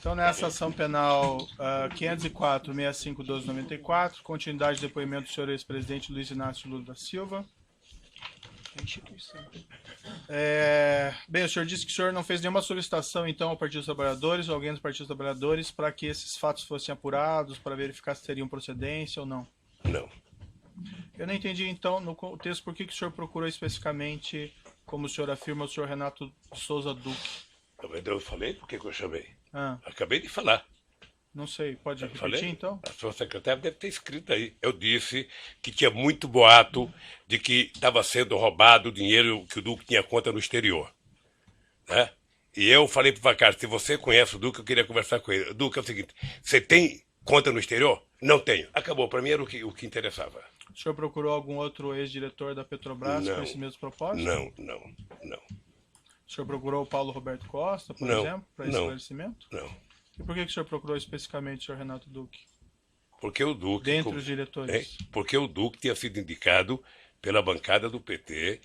Então, nessa ação penal 504-65-1294, continuidade de depoimento do senhor ex-presidente Luiz Inácio Lula da Silva. Bem, o senhor disse que o senhor não fez nenhuma solicitação, então, ao Partido dos Trabalhadores ou alguém do Partido dos Trabalhadores para que esses fatos fossem apurados, para verificar se teriam procedência ou não. Não. Eu não entendi, então, no texto, por que o senhor procurou especificamente, como o senhor afirma, o senhor Renato Souza Duque. Eu falei por que eu chamei. Ah, Acabei de falar. não sei, pode repetir, Falei? então? A sua secretária deve ter escrito aí. Eu disse que tinha muito boato de que estava sendo roubado o dinheiro que o Duque tinha conta no exterior. Né? E eu falei para o Vacari, se você conhece o Duque, eu queria conversar com ele. Duque, é o seguinte, você tem conta no exterior? Não tenho. Acabou, para mim era o que interessava. O senhor procurou algum outro ex-diretor da Petrobras com esse mesmo propósito? Não. O senhor procurou o Paulo Roberto Costa, por exemplo, para esclarecimento? Não. E por que o senhor procurou especificamente o senhor Renato Duque? Porque o Duque... Dentre os diretores? Porque o Duque tinha sido indicado pela bancada do PT.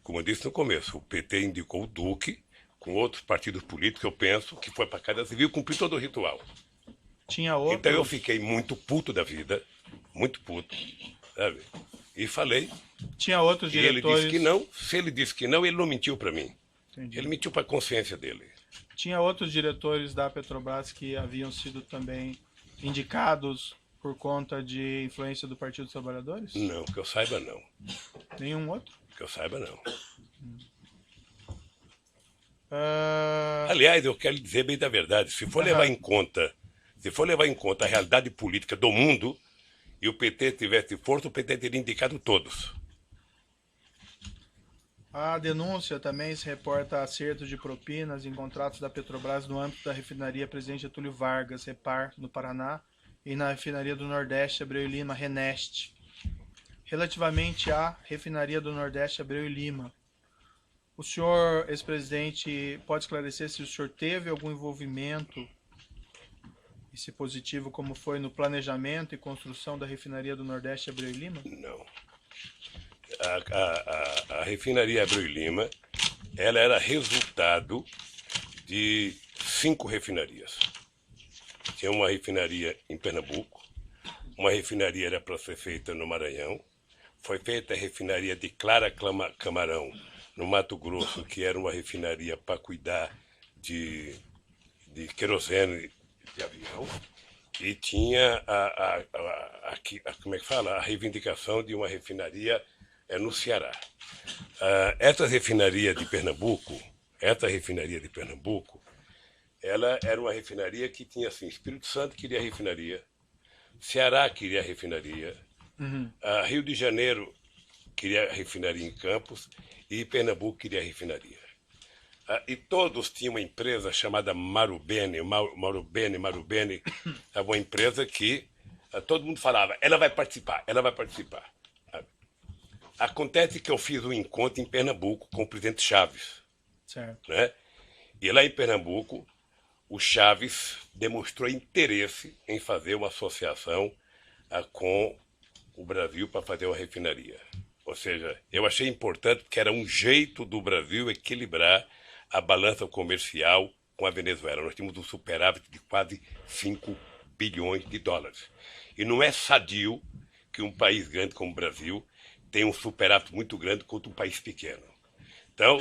Como eu disse no começo, o PT indicou o Duque com outros partidos políticos, eu penso, que foi para a Casa Civil cumprir todo o ritual. Tinha outro... Então eu fiquei muito puto da vida, muito puto, sabe? E falei. Tinha outros diretores... E ele disse que não. Se ele disse que não, ele não mentiu para mim. Entendi. Ele mentiu para a consciência dele. Tinha outros diretores da Petrobras que haviam sido também indicados por conta de influência do Partido dos Trabalhadores? Não, que eu saiba não. Nenhum outro? Que eu saiba não. Ah, Aliás, eu quero lhe dizer bem da verdade, se for levar em conta a realidade política do mundo e o PT tivesse força, o PT teria indicado todos. A denúncia também se reporta a acerto de propinas em contratos da Petrobras no âmbito da refinaria Presidente Getúlio Vargas, Repar, no Paraná, e na refinaria do Nordeste, Abreu e Lima, Reneste. Relativamente à refinaria do Nordeste, Abreu e Lima, o senhor, ex-presidente, pode esclarecer se o senhor teve algum envolvimento, e se positivo, como foi no planejamento e construção da refinaria do Nordeste, Abreu e Lima? Não. A refinaria Abreu e Lima, ela era resultado de 5 refinarias. Tinha uma refinaria em Pernambuco, uma refinaria era para ser feita no Maranhão, foi feita a refinaria de Clara Camarão, no Mato Grosso, que era uma refinaria para cuidar de querosene de avião, e tinha como é que fala? A reivindicação de uma refinaria no Ceará. Essa refinaria de Pernambuco, ela era uma refinaria que tinha assim, Espírito Santo queria refinaria, Ceará queria refinaria, Rio de Janeiro queria refinaria em Campos e Pernambuco queria refinaria. E todos tinham uma empresa chamada Marubeni, uma empresa que todo mundo falava, ela vai participar. Acontece que eu fiz um encontro em Pernambuco com o presidente Chaves. Certo. Né? E lá em Pernambuco, o Chaves demonstrou interesse em fazer uma associação com o Brasil para fazer uma refinaria. Ou seja, eu achei importante porque era um jeito do Brasil equilibrar a balança comercial com a Venezuela. Nós tínhamos um superávit de quase 5 bilhões de dólares. E não é sadio que um país grande como o Brasil tenha um superávit muito grande contra um país pequeno. Então,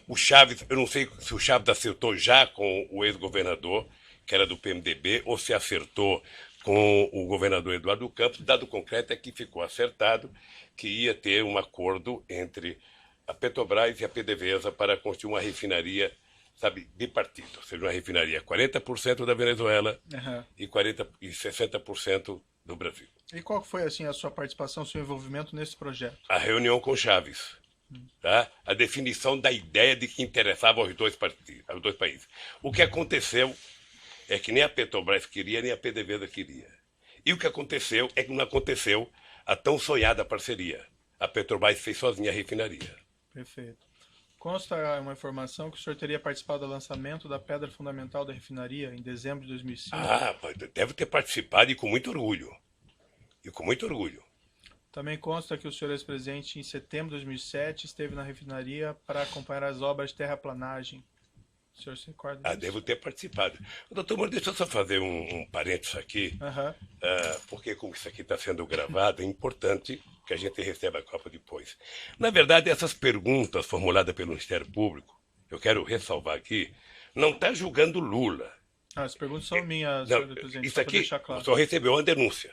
o Chaves, eu não sei se o Chaves acertou já com o ex-governador, que era do PMDB, ou se acertou com o governador Eduardo Campos. Dado concreto é que ficou acertado que ia ter um acordo entre a Petrobras e a PDVSA para construir uma refinaria, sabe, bipartida. Ou seja, uma refinaria 40% da Venezuela e 60% do Brasil. E qual foi assim a sua participação, seu envolvimento nesse projeto? A reunião com Chaves. Tá? A definição da ideia de que interessava aos dois países. O que aconteceu é que nem a Petrobras queria, nem a PDVSA queria. E o que aconteceu é que não aconteceu a tão sonhada parceria. A Petrobras fez sozinha a refinaria. Perfeito. Consta uma informação que o senhor teria participado do lançamento da pedra fundamental da refinaria em dezembro de 2005. Deve ter participado e com muito orgulho. Também consta que o senhor ex-presidente, em setembro de 2007, esteve na refinaria para acompanhar as obras de terraplanagem. O senhor se recorda Ah, disso? devo ter participado. Doutor Moro, deixa eu só fazer um parênteses aqui, Aham. porque como isso aqui está sendo gravado, é importante que a gente receba a Copa depois. Na verdade, essas perguntas formuladas pelo Ministério Público, eu quero ressalvar aqui, não está julgando Lula. As perguntas são minhas, Não, senhor presidente, isso só para aqui, deixar claro. o senhor recebeu uma denúncia.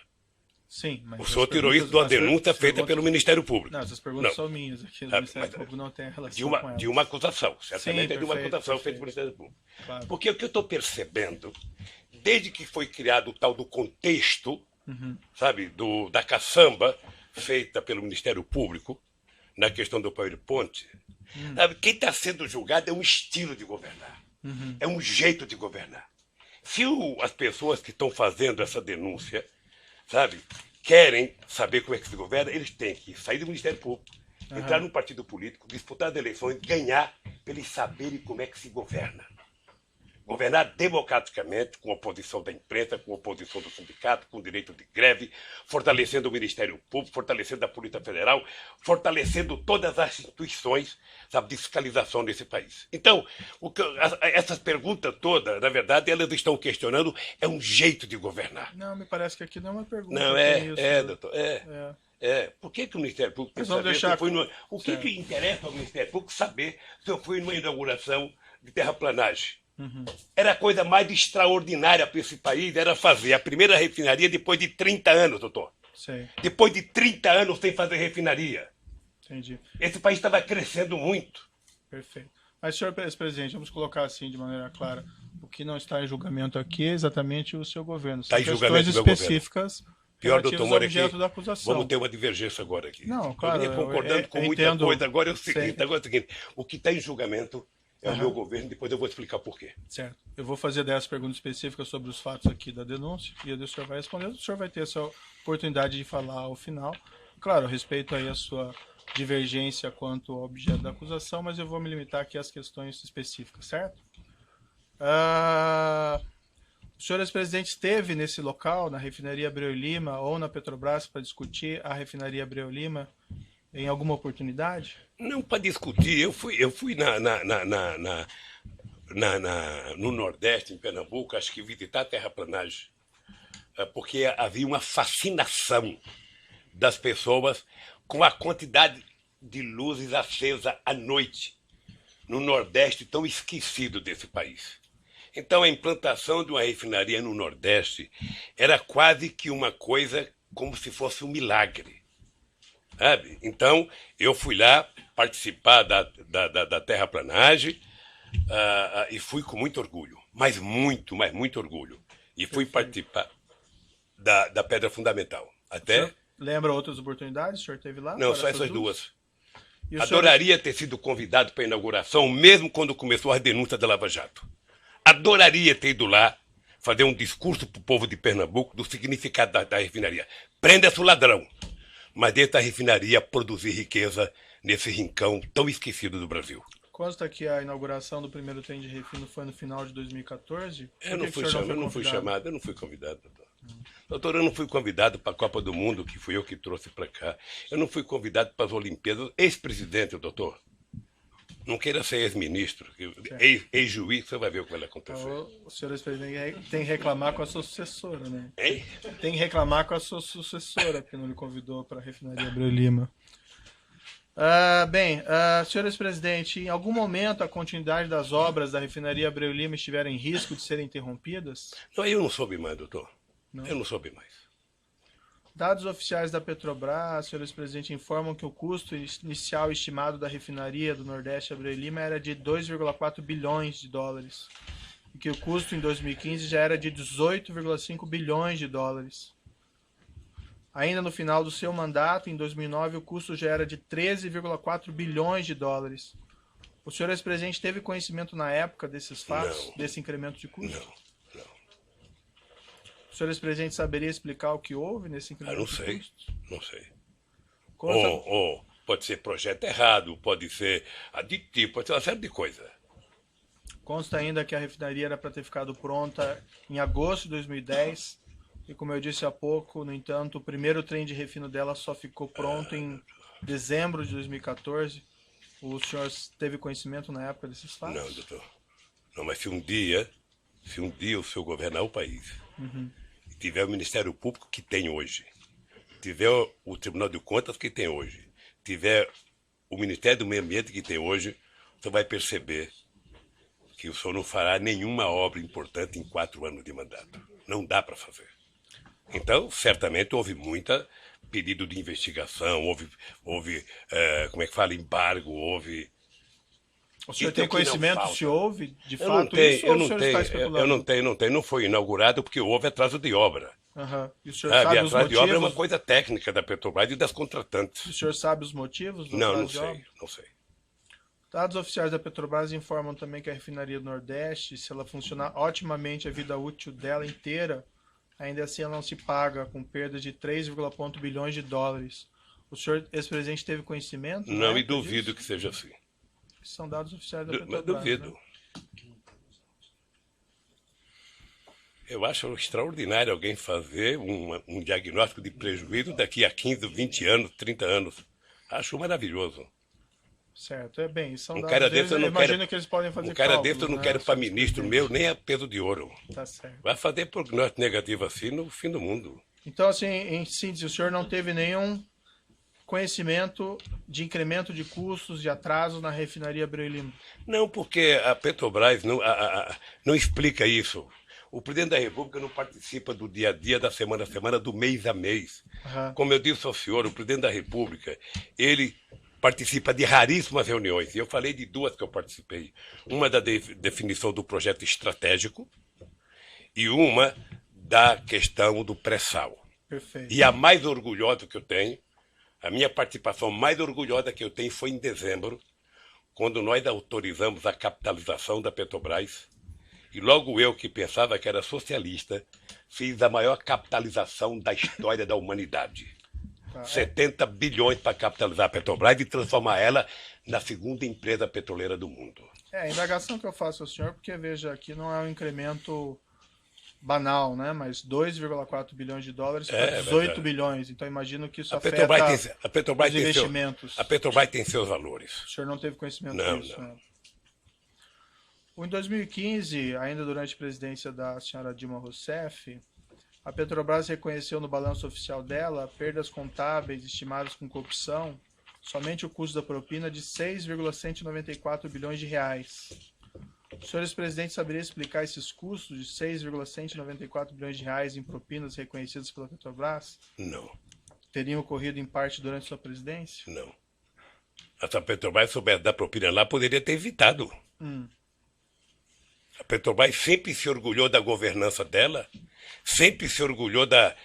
Sim, mas O as senhor tirou isso de uma perguntas- denúncia as feita perguntas- pelo Ministério Público. Não, essas perguntas Não. são minhas aqui. O Ah, Ministério mas- Público não tem relação De com uma, elas. de uma acusação, certamente Sim, é de uma perfeito, acusação feita perfeito. pelo Ministério Público. Claro. Porque o que eu estou percebendo, desde que foi criado o tal do contexto, sabe, da caçamba feita pelo Ministério Público, na questão do PowerPoint, sabe, quem está sendo julgado é um estilo de governar, é um jeito de governar. Se as pessoas que estão fazendo essa denúncia, sabe, querem saber como é que se governa, eles têm que sair do Ministério Público, entrar num partido político, disputar as eleições, ganhar, para eles saberem como é que se governa. Governar democraticamente, com oposição da imprensa, com oposição do sindicato, com direito de greve, fortalecendo o Ministério Público, fortalecendo a Polícia Federal, fortalecendo todas as instituições, sabe, de fiscalização desse país. Então, essas perguntas todas, na verdade, elas estão questionando é um jeito de governar. Não, me parece que aqui não é uma pergunta. Não, doutor, Por que o Ministério Público tem Mas que vamos saber deixar- se eu fui no... O que Certo. interessa ao Ministério Público saber se eu fui numa inauguração de terraplanagem? Era a coisa mais extraordinária para esse país, era fazer a primeira refinaria depois de 30 anos, doutor. Sei, Depois de 30 anos sem fazer refinaria. entendi. Esse país estava crescendo muito. Perfeito. Mas, senhor presidente, vamos colocar assim de maneira clara. O que não está em julgamento aqui é exatamente o seu governo. São Está em questões julgamento do meu governo. específicas Pior, relativas doutor ao Moro, objeto aqui, da acusação. vamos ter uma divergência agora aqui. Não, claro, Eu vinha concordando com eu muita entendo. coisa. Agora é o seguinte, Sei. agora é o seguinte, o que está em julgamento é o meu governo, depois eu vou explicar por quê. Certo. Eu vou fazer 10 perguntas específicas sobre os fatos aqui da denúncia e aí o senhor vai responder. O senhor vai ter essa oportunidade de falar ao final. Claro, eu respeito aí a sua divergência quanto ao objeto da acusação, mas eu vou me limitar aqui às questões específicas, certo? O senhor ex-presidente esteve nesse local, na refinaria Abreu e Lima ou na Petrobras, para discutir a refinaria Abreu e Lima em alguma oportunidade? Não para discutir, eu fui no Nordeste, em Pernambuco, acho que visitar a terraplanagem, porque havia uma fascinação das pessoas com a quantidade de luzes acesas à noite no Nordeste tão esquecido desse país. Então, a implantação de uma refinaria no Nordeste era quase que uma coisa como se fosse um milagre. Sabe? Então, eu fui lá participar da terraplanagem e fui com muito orgulho, mas muito orgulho. E fui participar da pedra fundamental. Até... Lembra outras oportunidades? O senhor teve lá? Não, para só essas duas. E o senhor- Adoraria ter sido convidado para a inauguração, mesmo quando começou a denúncia da Lava Jato. Adoraria ter ido lá fazer um discurso para o povo de Pernambuco do significado da refinaria. Prenda-se o ladrão, mas deixa a refinaria produzir riqueza nesse rincão tão esquecido do Brasil. Consta que a inauguração do primeiro trem de refino foi no final de 2014? Eu Por não que fui que o senhor chamado, eu não fui convidado? chamado, eu não fui convidado, doutor. Doutor, eu não fui convidado para a Copa do Mundo, que fui eu que trouxe para cá. Eu não fui convidado para as Olimpíadas. Ex-presidente, doutor. Não queira ser ex-ministro. Ex-juiz, você vai ver o que vai acontecer. O senhor ex-presidente tem que reclamar com a sua sucessora, né? Hein? Tem que reclamar com a sua sucessora, porque não lhe convidou para a refinaria Abreu e Lima. Senhor ex-presidente, em algum momento a continuidade das obras da refinaria Abreu e Lima estiveram em risco de serem interrompidas? Não, eu não soube mais, doutor. Não. Eu não soube mais. Dados oficiais da Petrobras, senhor ex-presidente, informam que o custo inicial estimado da refinaria do Nordeste Abreu e Lima era de 2,4 bilhões de dólares. E que o custo em 2015 já era de 18,5 bilhões de dólares. Ainda no final do seu mandato, em 2009, o custo já era de 13,4 bilhões de dólares. O senhor ex-presidente teve conhecimento na época desses fatos, Não. desse incremento de custo? Não. O senhor ex-presidente saberia explicar o que houve nesse incremento Não de sei. custo? Não sei. Consta- Ou pode ser projeto errado, pode ser aditivo, pode ser uma série de coisas. Consta ainda que a refinaria era para ter ficado pronta em agosto de 2010 e, como eu disse há pouco, no entanto, o primeiro trem de refino dela só ficou pronto em dezembro de 2014. O senhor teve conhecimento na época desses fatos? Não, doutor. Não, mas se um dia o senhor governar o país, e tiver o Ministério Público que tem hoje, tiver o Tribunal de Contas que tem hoje, tiver o Ministério do Meio Ambiente que tem hoje, você vai perceber que o senhor não fará nenhuma obra importante em 4 anos de mandato. Não dá para fazer. Então, certamente houve muita pedido de investigação, houve como é que fala, embargo, houve... O senhor tem conhecimento se houve, de fato, isso, ou o senhor está especulando? Eu não tenho. Não foi inaugurado porque houve atraso de obra. E o senhor sabe os motivos? Atraso de obra é uma coisa técnica da Petrobras e das contratantes. O senhor sabe os motivos do Não, atraso de obra? não sei. Dados oficiais da Petrobras informam também que a refinaria do Nordeste, se ela funcionar otimamente a vida útil dela inteira, ainda assim ela não se paga, com perda de 3,1 bilhões de dólares. O senhor, ex-presidente, teve conhecimento? Não, e duvido que seja assim. São dados oficiais da Petrobras. Mas duvido. Né? Eu acho extraordinário alguém fazer um diagnóstico de prejuízo daqui a 15, 20 anos, 30 anos. Acho maravilhoso. Certo, bem, são um dados cara desse eu não imagino quero, que eles podem fazer um cara cálculos, desse eu não né, quero para ministro meu, nem a peso de ouro. Tá certo. Vai fazer prognóstico negativo assim no fim do mundo. Então, assim, em síntese, o senhor não teve nenhum conhecimento de incremento de custos, de atraso na refinaria Abreu e Lima? Não, porque a Petrobras não explica isso. O presidente da República não participa do dia a dia, da semana a semana, do mês a mês. Como eu disse ao senhor, o presidente da República, ele participa de raríssimas reuniões. E eu falei de 2 que eu participei. Uma da definição do projeto estratégico e uma da questão do pré-sal. Perfeito. E a mais orgulhosa que eu tenho, a minha participação mais orgulhosa que eu tenho foi em dezembro, quando nós autorizamos a capitalização da Petrobras. E logo eu, que pensava que era socialista, fiz a maior capitalização da história da humanidade. 70 bilhões para capitalizar a Petrobras e transformar ela na 2ª empresa petroleira do mundo. A indagação que eu faço ao senhor, porque veja, aqui não é um incremento banal, né? Mas 2,4 bilhões de dólares para 18 bilhões. Então imagino que isso afeta os investimentos. A Petrobras tem seus valores. O senhor não teve conhecimento disso? Não. Né? Em 2015, ainda durante a presidência da senhora Dilma Rousseff, a Petrobras reconheceu no balanço oficial dela perdas contábeis estimadas com corrupção, somente o custo da propina de 6,194 bilhões de reais. O senhor ex-presidente saberia explicar esses custos de 6,194 bilhões de reais em propinas reconhecidas pela Petrobras? Não. Teriam ocorrido em parte durante sua presidência? Não. Se a Petrobras soubesse dar propina lá, poderia ter evitado. A Petrobras sempre se orgulhou da governança dela, sempre se orgulhou da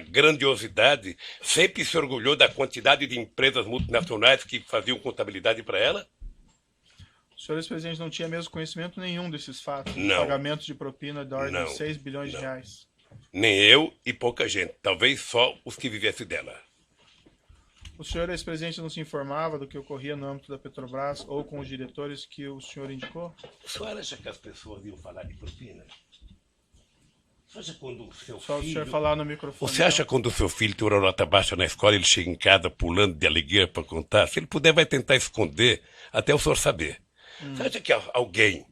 grandiosidade, sempre se orgulhou da quantidade de empresas multinacionais que faziam contabilidade para ela. O senhor ex-presidente não tinha mesmo conhecimento nenhum desses fatos? Não. Pagamentos de propina da ordem de 6 bilhões de reais? Nem eu e pouca gente. Talvez só os que vivessem dela. O senhor ex-presidente não se informava do que ocorria no âmbito da Petrobras ou com os diretores que o senhor indicou? O senhor acha que as pessoas iam falar de propina? Você acha quando o seu Só filho... o senhor falar no microfone. Você acha quando o seu filho tem uma nota baixa na escola, ele chega em casa pulando de alegria para contar? Se ele puder, vai tentar esconder até o senhor saber. Você acha que alguém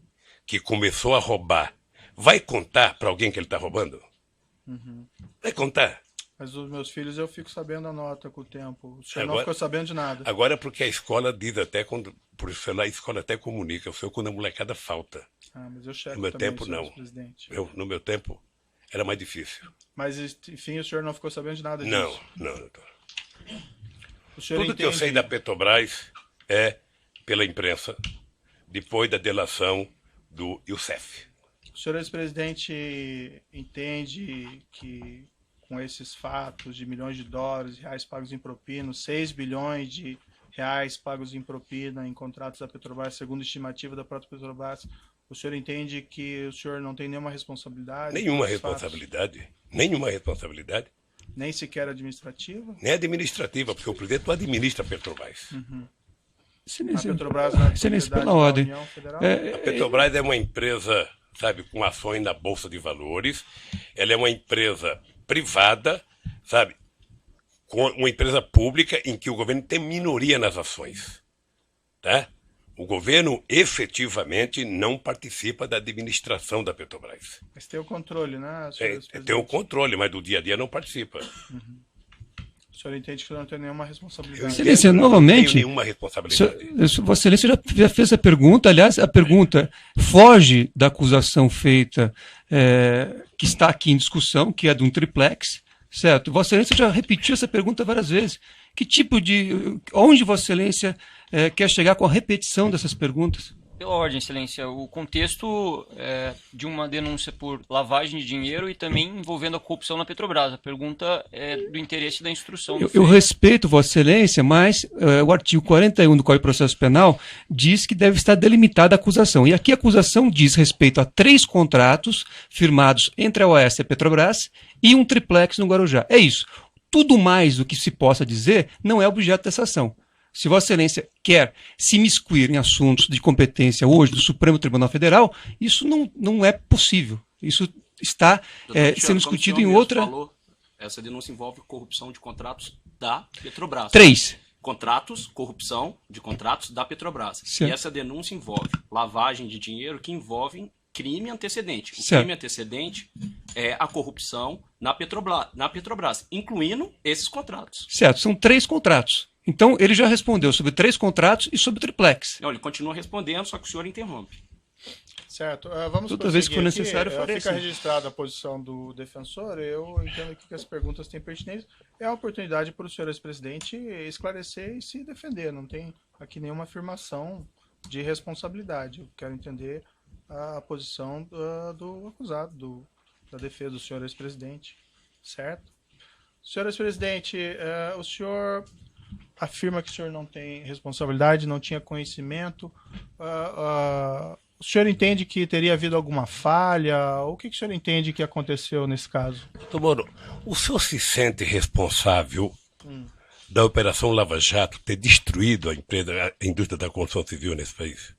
que começou a roubar vai contar para alguém que ele está roubando? Vai contar. Mas os meus filhos eu fico sabendo a nota com o tempo. O senhor não ficou sabendo de nada. Agora porque a escola diz até, por isso lá a escola até comunica, o senhor quando a molecada falta. Mas eu checo no meu também, tempo não. No meu tempo era mais difícil. Mas enfim, o senhor não ficou sabendo de nada disso? Não, doutor. Tudo que eu sei da Petrobras é pela imprensa, depois da delação do Youssef. O senhor ex-presidente entende que com esses fatos de milhões de dólares, reais pagos em propina, 6 bilhões de reais pagos em propina em contratos da Petrobras, segundo a estimativa da própria Petrobras, o senhor entende que o senhor não tem nenhuma responsabilidade? Nenhuma responsabilidade. Nenhuma responsabilidade. Nem sequer administrativa? Nem administrativa, porque o presidente não administra a Petrobras. A Petrobras não é propriedade da União Federal? A Petrobras é uma empresa, sabe, com ações na Bolsa de Valores. Ela é uma empresa privada, sabe, com uma empresa pública em que o governo tem minoria nas ações, tá? O governo efetivamente não participa da administração da Petrobras. Mas tem o controle, né? Tem o controle, mas do dia a dia não participa. O senhor entende que não tem nenhuma responsabilidade? Excelência, novamente, não tenho nenhuma responsabilidade. Vossa Excelência já fez a pergunta, aliás, a pergunta foge da acusação feita, que está aqui em discussão, que é de um triplex, certo? Vossa Excelência já repetiu essa pergunta várias vezes. Que tipo de... Onde Vossa Excelência quer chegar com a repetição dessas perguntas? Pela ordem, Excelência, o contexto de uma denúncia por lavagem de dinheiro e também envolvendo a corrupção na Petrobras. A pergunta é do interesse da instrução. Eu respeito Vossa Excelência, mas o artigo 41 do Código de Processo Penal diz que deve estar delimitada a acusação. E aqui a acusação diz respeito a 3 contratos firmados entre a OAS e a Petrobras e um triplex no Guarujá. É isso. Tudo mais do que se possa dizer não é objeto dessa ação. Se Vossa Excelência quer se imiscuir em assuntos de competência hoje do Supremo Tribunal Federal, isso não é possível. Isso está sendo discutido em outra... Falou, essa denúncia envolve corrupção de contratos da Petrobras. 3. Contratos, corrupção de contratos da Petrobras. Certo. E essa denúncia envolve lavagem de dinheiro que envolve crime antecedente. O Certo. crime antecedente é a corrupção na Petrobras, incluindo esses contratos. Certo, são 3 contratos. Então, ele já respondeu sobre 3 contratos e sobre o triplex. Não, ele continua respondendo, só que o senhor interrompe. Certo. Vamos Toda vez que for necessário, aqui. farei Fica assim. registrada a posição do defensor. Eu entendo aqui que as perguntas têm pertinência. É a oportunidade para o senhor ex-presidente esclarecer e se defender. Não tem aqui nenhuma afirmação de responsabilidade. Eu quero entender a posição do acusado, da defesa do senhor ex-presidente. Certo? Senhor ex-presidente, o senhor afirma que o senhor não tem responsabilidade, não tinha conhecimento. O senhor entende que teria havido alguma falha? O que o senhor entende que aconteceu nesse caso? Doutor Moro, o senhor se sente responsável da Operação Lava Jato ter destruído a indústria da construção civil nesse país?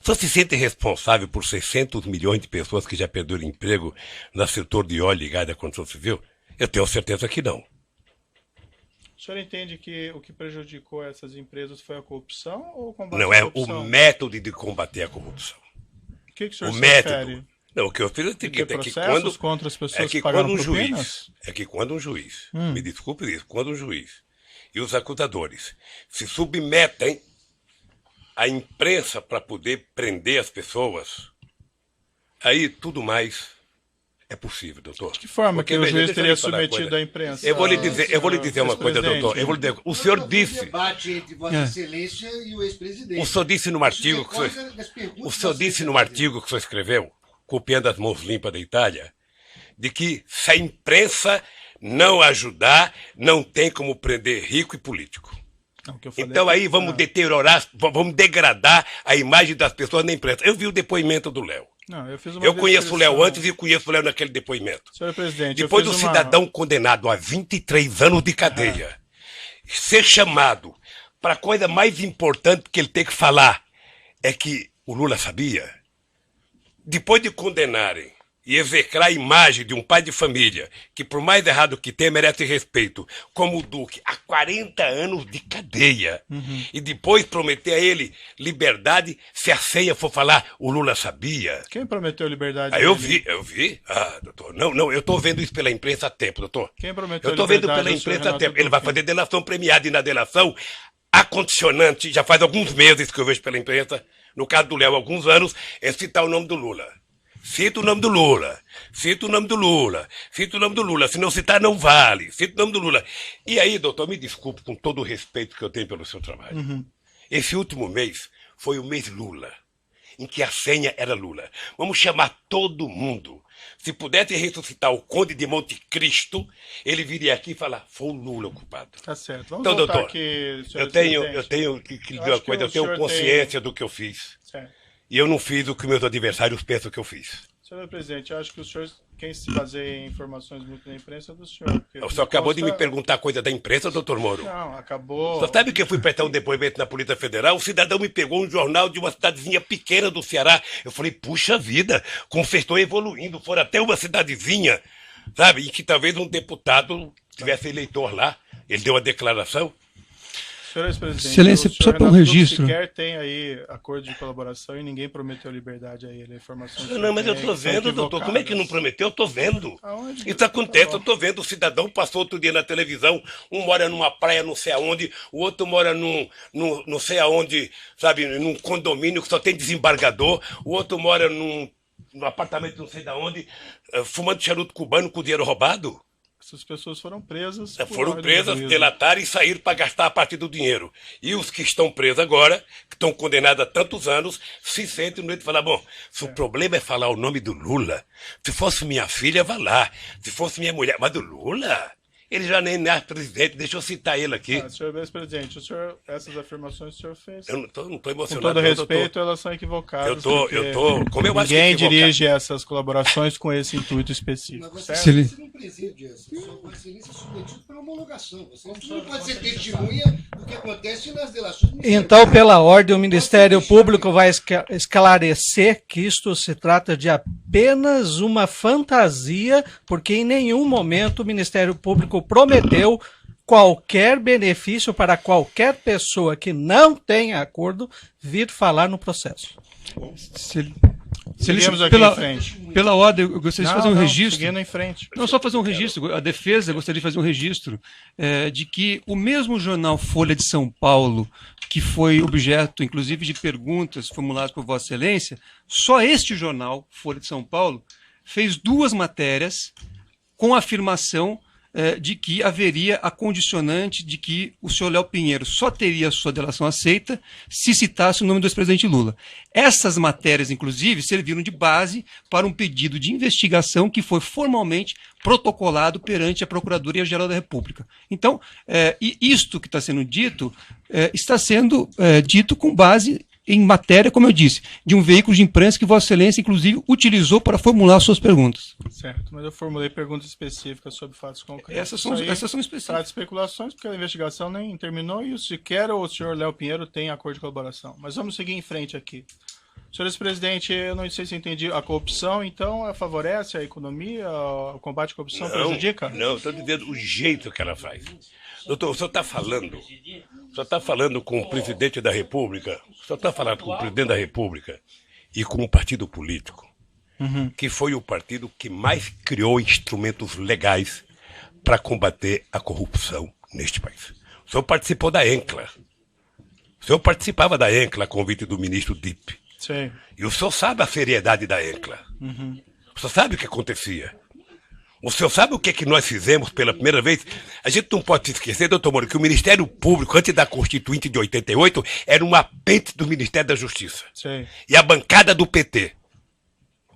O senhor se sente responsável por 600 milhões de pessoas que já perderam emprego no setor de óleo e gás da construção civil? Eu tenho certeza que não. O senhor entende que o que prejudicou essas empresas foi a corrupção ou o combate Não, à é corrupção? o método de combater a corrupção. O que o senhor O se método. refere? Não, o que eu fiz é o Tem seguinte, é que processos contra as pessoas que pagaram propinas? quando um juiz, me desculpe isso, quando um juiz e os acusadores se submetem à imprensa para poder prender as pessoas, aí tudo mais é possível, doutor. De que forma Porque, que o veja, juiz deixa eu teria lhe falar uma submetido coisa. à imprensa? Eu vou lhe dizer uma coisa, doutor. O senhor disse... debate entre Vossa Excelência e o ex-presidente. O senhor disse no artigo que o senhor disse no artigo que o senhor escreveu, copiando as mãos limpas da Itália, de que se a imprensa não ajudar, não tem como prender rico e político. Não, o que eu falei Então é que- aí vamos deteriorar, vamos degradar a imagem das pessoas na imprensa. Eu vi o depoimento do Léo. Não, eu fiz uma Eu conheço o Léo descrição. antes e conheço o Léo naquele depoimento. Senhor presidente, Depois eu do fiz cidadão condenado a 23 anos de cadeia ser chamado para a coisa mais importante que ele tem que falar é que o Lula sabia. Depois de condenarem e execrar a imagem de um pai de família que, por mais errado que tenha, merece respeito, como o Duque, há 40 anos de cadeia, e depois prometer a ele liberdade se a ceia for falar o Lula sabia. Quem prometeu liberdade? Eu dele? vi. Ah, doutor, não, eu estou vendo isso pela imprensa há tempo, doutor. Quem prometeu Eu estou vendo liberdade pela ao senhor imprensa há Renato tempo. Ele vai Duque? fazer delação premiada e na delação, a condicionante, já faz alguns meses que eu vejo pela imprensa, no caso do Léo, há alguns anos, é citar o nome do Lula. Cita o nome do Lula, cita o nome do Lula, cita o nome do Lula, se não citar não vale, cita o nome do Lula. E aí, doutor, me desculpe com todo o respeito que eu tenho pelo seu trabalho. Esse último mês foi o mês Lula, em que a senha era Lula. Vamos chamar todo mundo. Se pudesse ressuscitar o Conde de Monte Cristo, ele viria aqui e falar, foi o Lula o culpado. Tá certo. Vamos Então, voltar doutor, aqui, senhor eu tenho presidente. que dizer acho uma que coisa, o eu tenho senhor consciência do que eu fiz. Certo. E eu não fiz o que meus adversários pensam que eu fiz. Senhor presidente, eu acho que o senhor, quem se baseia em informações muito da imprensa é do senhor. porque O senhor acabou de me consta- perguntar coisa da imprensa, doutor Moro. Não, acabou. Só sabe que eu fui prestar um depoimento na Polícia Federal? O cidadão me pegou um jornal de uma cidadezinha pequena do Ceará. Eu falei, puxa vida, como vocês estão evoluindo. Foram até uma cidadezinha, sabe? E que talvez um deputado tivesse eleitor lá. Ele deu a declaração. Senhor ex-presidente, Excelência, o só senhor para um Renato Dux registro. sequer tem aí acordo de colaboração e ninguém prometeu liberdade a ele. Informações Não, mas eu que tô são vendo, doutor. Como é que não equivocadas. prometeu? Eu tô vendo. Aonde? Isso acontece, Tá bom. eu tô vendo. O cidadão passou outro dia na televisão, um mora numa praia não sei aonde, o outro mora num não sei aonde, sabe, num condomínio que só tem desembargador, o outro mora num apartamento não sei de onde, fumando charuto cubano com dinheiro roubado. Essas pessoas foram presas. por Foram ordem do presas, juízo. delataram e saíram para gastar a parte do dinheiro. E os que estão presos agora, que estão condenados a tantos anos, se sentem no meio de falar, bom, se o problema é falar o nome do Lula, se fosse minha filha, vá lá. Se fosse minha mulher, mas do Lula? Ele já nem é presidente, deixa eu citar ele aqui. Senhor ex-presidente, essas afirmações que o senhor fez, Eu não tô com emocionado. todo não, respeito, doutor. elas são equivocadas. Eu tô, porque como eu acho que ninguém equivocado. dirige essas colaborações com esse intuito específico, Mas certo? você não preside essa. Sua Vossa Excelência é submetido para homologação. Você não pode ser testemunha do que acontece nas delações ministeriais. Então, pela ordem, o Ministério Público vai esclarecer que isto se trata de apenas uma fantasia, porque em nenhum momento o Ministério Público prometeu qualquer benefício para qualquer pessoa que não tenha acordo vir falar no processo. Seguimos aqui em frente. Pela ordem, eu gostaria de fazer um registro. Seguindo em frente. Não, só fazer um registro. A defesa gostaria de fazer um registro de que o mesmo jornal Folha de São Paulo, que foi objeto, inclusive, de perguntas formuladas por Vossa Excelência, só este jornal, Folha de São Paulo, fez 2 matérias com a afirmação de que haveria a condicionante de que o senhor Léo Pinheiro só teria a sua delação aceita se citasse o nome do ex-presidente Lula. Essas matérias, inclusive, serviram de base para um pedido de investigação que foi formalmente protocolado perante a Procuradoria-Geral da República. Então, e isto que está sendo dito, está sendo dito com base em matéria, como eu disse, de um veículo de imprensa que Vossa Excelência, inclusive, utilizou para formular suas perguntas. Certo, mas eu formulei perguntas específicas sobre fatos concretos. Essas são específicas. Trata de especulações, porque a investigação nem terminou e sequer o senhor Léo Pinheiro tem acordo de colaboração. Mas vamos seguir em frente aqui. Senhor ex-presidente, eu não sei se entendi, a corrupção, então, favorece a economia, o combate à corrupção prejudica? Não, estou dizendo o jeito que ela faz. Doutor, o senhor está falando com o presidente da República, o senhor está falando com o presidente da República e com um partido político, que foi o partido que mais criou instrumentos legais para combater a corrupção neste país. O senhor participou da ENCLA. O senhor participava da ENCLA a convite do ministro Dipp. Sim. E o senhor sabe a seriedade da ENCLA. O senhor sabe o que acontecia. O senhor sabe o que é que nós fizemos pela primeira vez? A gente não pode se esquecer, doutor Moro, que o Ministério Público, antes da Constituinte de 88, era um apêndice do Ministério da Justiça. Sim. E a bancada do PT.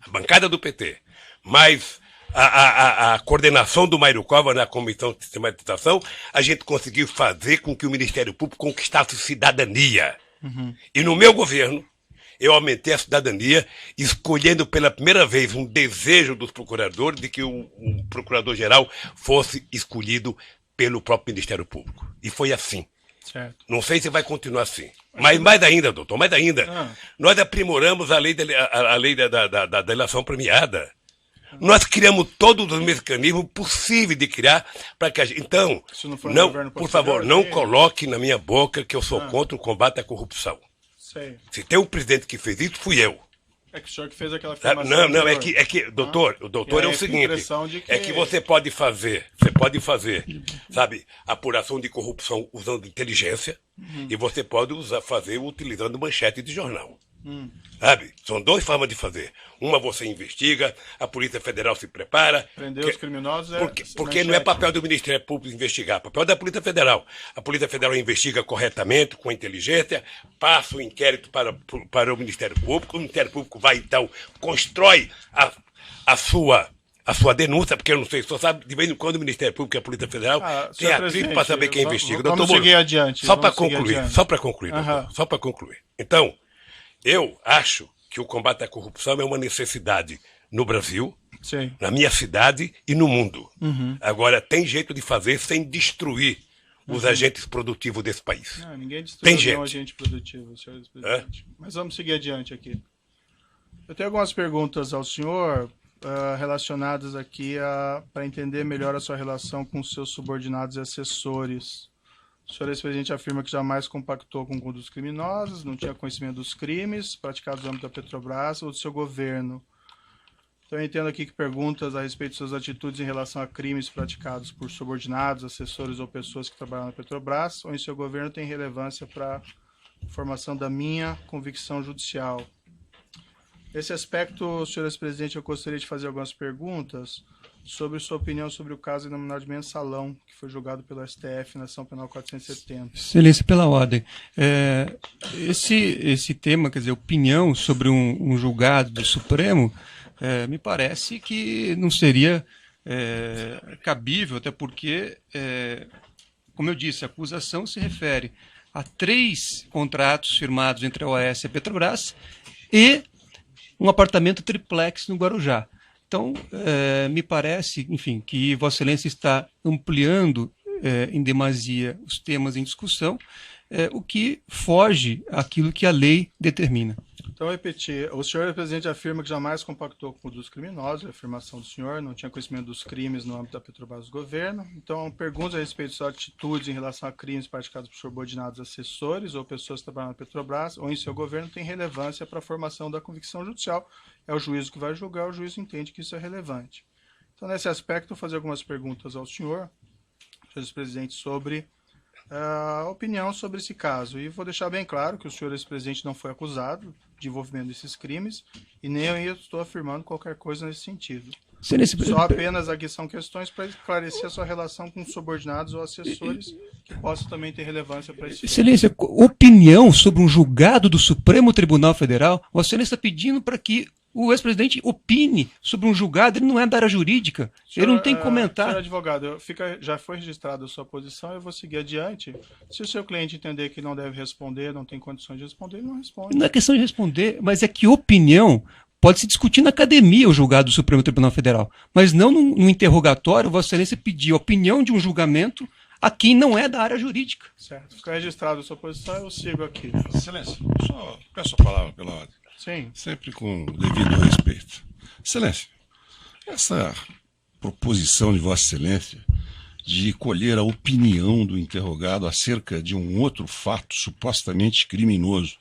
A bancada do PT. Mas a coordenação do Mário Cova na Comissão de Sistematização, a gente conseguiu fazer com que o Ministério Público conquistasse cidadania. E no meu governo, eu aumentei a cidadania, escolhendo pela primeira vez um desejo dos procuradores de que o procurador-geral fosse escolhido pelo próprio Ministério Público. E foi assim. Certo. Não sei se vai continuar assim. Mas mais ainda, doutor, mais ainda. Nós aprimoramos a lei da delação premiada. Nós criamos todos os mecanismos possíveis de criar para que a gente... Então, não, por favor, não coloque na minha boca que eu sou contra o combate à corrupção. Sei. Se tem um presidente que fez isso, fui eu. É que o senhor que fez aquela afirmação. Não, é que doutor, o doutor é o seguinte, é que você pode fazer, sabe, apuração de corrupção usando inteligência e você pode fazer utilizando manchete de jornal. Sabe? São 2 formas de fazer. Uma você investiga, a Polícia Federal se prepara. Prender os criminosos porque não é papel do Ministério Público investigar, é papel da Polícia Federal. A Polícia Federal investiga corretamente, com inteligência, passa o inquérito para o Ministério Público, o Ministério Público vai, então, constrói a sua denúncia, porque eu não sei, só sabe, de vez em quando o Ministério Público e a Polícia Federal tem atrito para saber quem investiga. Vamos seguir adiante. Só para concluir, doutor, só para concluir. Então, eu acho que o combate à corrupção é uma necessidade no Brasil, Sim. na minha cidade e no mundo. Agora, tem jeito de fazer sem destruir os agentes produtivos desse país. Não, ninguém destruiu Tem nenhum agente produtivo, senhor presidente. Mas vamos seguir adiante aqui. Eu tenho algumas perguntas ao senhor relacionadas aqui para entender melhor a sua relação com seus subordinados e assessores. O senhor ex-presidente afirma que jamais compactou com condutas criminosas, não tinha conhecimento dos crimes praticados no âmbito da Petrobras ou do seu governo. Então, eu entendo aqui que perguntas a respeito de suas atitudes em relação a crimes praticados por subordinados, assessores ou pessoas que trabalham na Petrobras ou em seu governo têm relevância para a formação da minha convicção judicial. Nesse aspecto, senhor ex-presidente, eu gostaria de fazer algumas perguntas sobre sua opinião sobre o caso denominado de Mensalão, que foi julgado pelo STF na ação penal 470. Excelência, pela ordem. Esse tema, quer dizer, opinião sobre um julgado do Supremo, me parece que não seria cabível, até porque, como eu disse, a acusação se refere a 3 contratos firmados entre a OAS e a Petrobras e um apartamento triplex no Guarujá. Então, me parece, enfim, que Vossa Excelência está ampliando em demasia os temas em discussão, o que foge àquilo que a lei determina. Então, eu repetir, o senhor presidente afirma que jamais compactou com condutas criminosas, a afirmação do senhor, não tinha conhecimento dos crimes no âmbito da Petrobras do governo. Então, perguntas a respeito de suas atitudes em relação a crimes praticados por subordinados assessores ou pessoas que trabalham na Petrobras ou em seu governo têm relevância para a formação da convicção judicial. É o juízo que vai julgar, o juízo entende que isso é relevante. Então, nesse aspecto, eu vou fazer algumas perguntas ao senhor ex-presidente, sobre a opinião sobre esse caso. E vou deixar bem claro que o senhor ex-presidente não foi acusado de envolvimento desses crimes e nem eu estou afirmando qualquer coisa nesse sentido. Só apenas aqui são questões para esclarecer a sua relação com subordinados ou assessores que possam também ter relevância para esse Excelência, opinião sobre um julgado do Supremo Tribunal Federal, o Excelência está pedindo para que o ex-presidente opine sobre um julgado, ele não é da área jurídica, senhor, ele não tem que comentar. Senhor advogado, já foi registrada a sua posição, eu vou seguir adiante. Se o seu cliente entender que não deve responder, não tem condições de responder, ele não responde. Não é questão de responder, mas é que opinião pode se discutir na academia o julgado do Supremo Tribunal Federal, mas não no interrogatório. Vossa Excelência pediu a opinião de um julgamento a quem não é da área jurídica. Certo. Fica registrada a sua posição, eu sigo aqui. Excelência, só peço a palavra pela ordem. Sim. Sempre com o devido respeito. Excelência, essa proposição de Vossa Excelência de colher a opinião do interrogado acerca de um outro fato supostamente criminoso,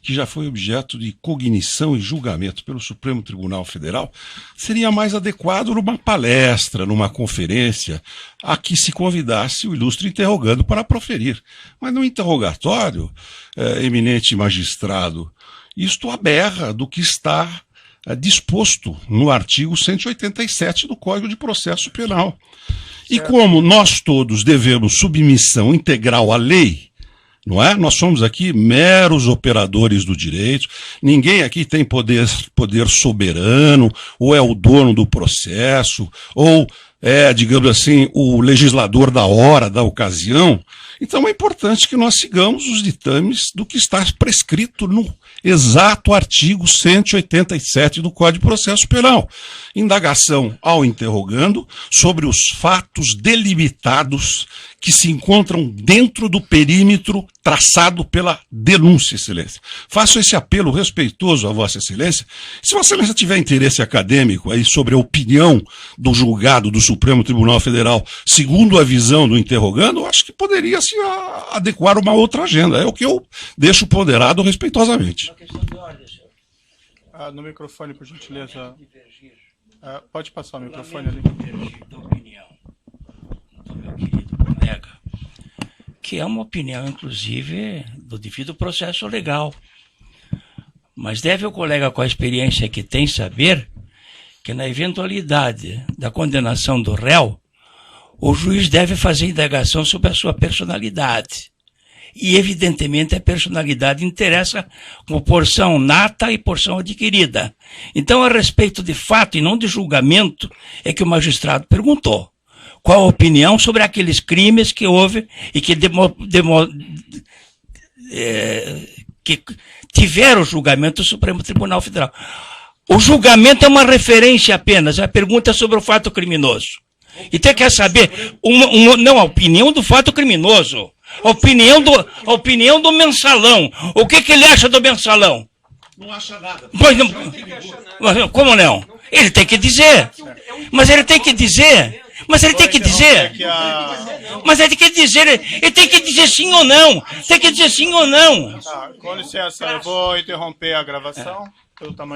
que já foi objeto de cognição e julgamento pelo Supremo Tribunal Federal, seria mais adequado numa palestra, numa conferência, a que se convidasse o ilustre interrogando para proferir. Mas no interrogatório, eminente magistrado, isto aberra do que está disposto no artigo 187 do Código de Processo Penal. E como nós todos devemos submissão integral à lei, não é? Nós somos aqui meros operadores do direito, ninguém aqui tem poder soberano, ou é o dono do processo, ou é, digamos assim, o legislador da hora, da ocasião. Então é importante que nós sigamos os ditames do que está prescrito no exato artigo 187 do Código de Processo Penal. Indagação ao interrogando sobre os fatos delimitados que se encontram dentro do perímetro traçado pela denúncia, Excelência. Faço esse apelo respeitoso a Vossa Excelência. Se Vossa Excelência tiver interesse acadêmico aí sobre a opinião do julgado do Supremo Tribunal Federal, segundo a visão do interrogando, acho que poderia se adequar a uma outra agenda. É o que eu deixo ponderado respeitosamente. Uma questão de ordem, senhor. No microfone, por gentileza. Pode passar o microfone ali. Divergir da opinião do meu querido colega, que é uma opinião, inclusive, do devido processo legal. Mas deve o colega, com a experiência que tem, saber que na eventualidade da condenação do réu, o juiz deve fazer indagação sobre a sua personalidade. E, evidentemente, a personalidade interessa como porção nata e porção adquirida. Então, a respeito de fato e não de julgamento, é que o magistrado perguntou qual a opinião sobre aqueles crimes que houve e que que tiveram o julgamento do Supremo Tribunal Federal. O julgamento é uma referência apenas, a pergunta é sobre o fato criminoso. E tem que saber, não, a opinião do fato criminoso, a opinião do mensalão. O que ele acha do mensalão? Não acha nada. Pois não, como não? Ele tem que dizer. Mas ele tem que dizer. Mas ele tem que dizer. Mas ele tem que dizer. Ele tem que dizer sim ou não. Tem que dizer sim ou não. Tá, com licença, eu vou interromper a gravação pelo tamanho.